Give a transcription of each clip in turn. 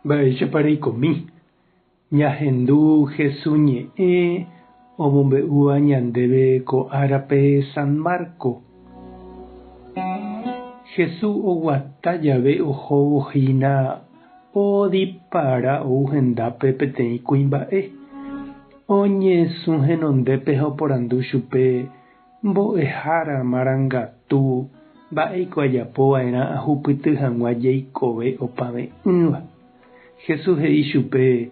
Mba'éichapareikomi ñahendu Jesús ñe'ẽ omombe'úva ñandéve ko árape San Marco. Jesús oguata jave ohovohína odipára ou hendápe peteĩ kuimba'e. Oñesũ henondépe ha oporandu chupe mbo'ehára marangatu mba'éiko ajapova'erã ahupyty hag̃ua jaikove opavẽ'ỹva. Jesús he'i chupe: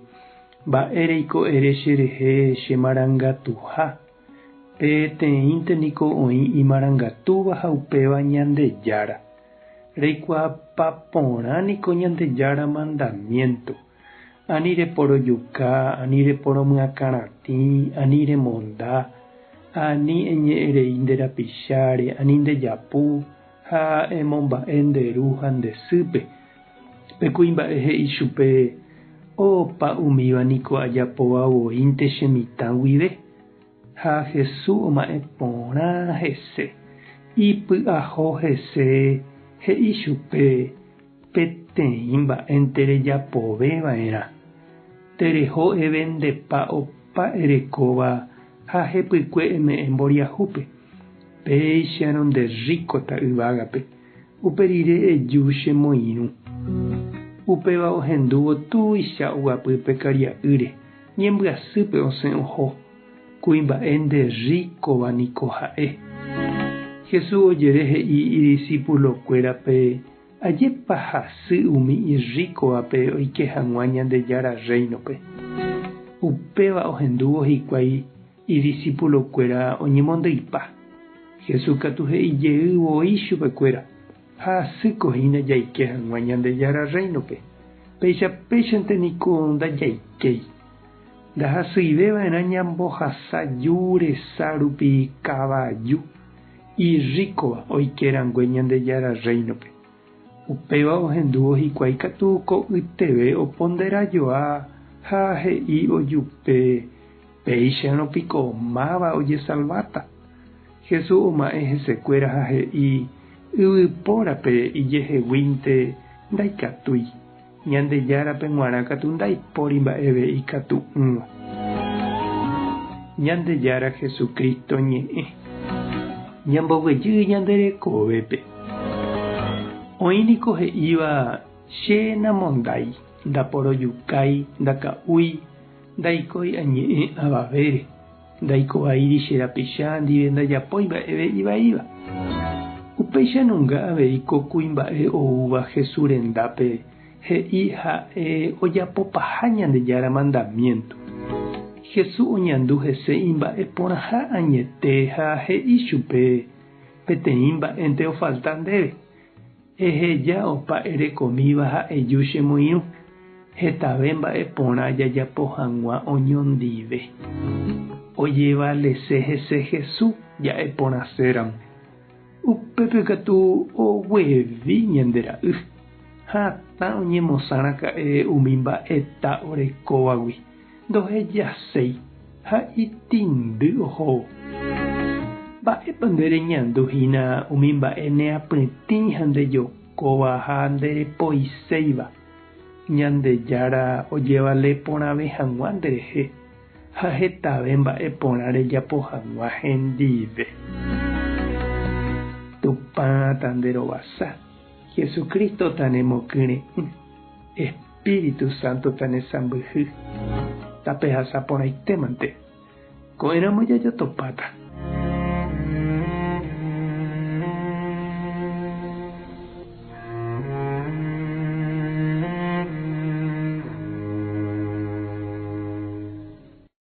mba'éreiko ere cherehe chemarangatuha. Peteĩnte niko oĩ imarangatúva ha upéva Ñandejára. Reikuaapa porã niko Ñandejára mandamiento. Ani reporojuka, ani reporomyakaratĩ, ani remonda, ani eñe'ẽrei nde rapicháre, ani ndejapu ha emomba'e nderu ha ndesýpe. Pe kuimba'e he'i chupe: opa umíva niko ajapóvavoínte chemitã guive. Ha Jesús oma'ẽ porã hese, ipy'aho hese, he'i chupe: peteĩ mba'énte rejapoveva'erã. Tereho'eve ndepa opa erekóva ha hepykue eme'ẽ mboriahúpe. Péicharõ nde ríkota yvágape. Uperire eju chemoirũ. Upéva ohendúvo tuicha oguapýpe karia'ýre. Ñembyasýpe osẽ oho. Kuimba'e nde ríkova niko ha'e. Jesús ojere he'i idiscípulokuérape: ajépa hasy umi iríkovape oike hag̃ua Ñandejára reinope. Upéva ohendúvo hikuái idiscípulokuéra oñemondýipa. Jesús katu he'ijeývoi chupekuéra: hasýkohína jaike hag̃ua Ñandejára reinope. Péichante niko ndajaikéi. Ndahasýiveva'erã ñambohasaju resa rupi kavaju iríkova oikerangue Ñandejára reinope. Upéva ohendúvo hikuái katu ko yteve oponderajoa ha he'i ojupe: péicharõpiko máva ojesalváta. Jesús oma'ẽ hesekuéra ha he'i: yvypórape ijeheguínte ndaikatúi. Ñandejárape g̃uarã katu ndaipóri mba'eve ikatu'ỹva. Ñandejára Jesucristo ñe'ẽ. Ñamboguejy ñanderekovépe. Oĩniko he'íva: che namondái, ndaporojukái, ndaka'úi, ndaikói añe'ẽ avavére, ndaikovaíri che rapicha ndive ndajapói mba'eve ivaíva. Upéichanunga avei ko kuimba'e oúva Jesús rendápe he'i ha'e ojapopaha Ñandejára mandamiento. Jesús oñandu hese imba'e porãha añete ha he'i chupe: peteĩ mba'énte ofalta ndéve. Eheja opa erekomíva ha eju chemoirũ. Hetave mba'e porã jajapo hag̃ua oñondive. Ojéva lese hese Jesús ja'e porãséramo. Upépe katu oguevi ñande ra'y. Hatã oñemosãraka'e umi mba'eta orekóvagui. Ndohejaséi ha itindy ohóvo. Mba'épa nde reñanduhína umi mba'e neapytĩ ha ndejokóva ha nderepoiséiva. Ñandejára ojévale porãve hag̃ua nderehe ha hetave mba'e porã rejapo hag̃ua hendive. Tupãta nderovasa. Jesucristo tane mokyre'ỹ. Espíritu Santo tane sãmbyhy. Tape hasa porãitémante. Ko'ẽramo jajotopáta.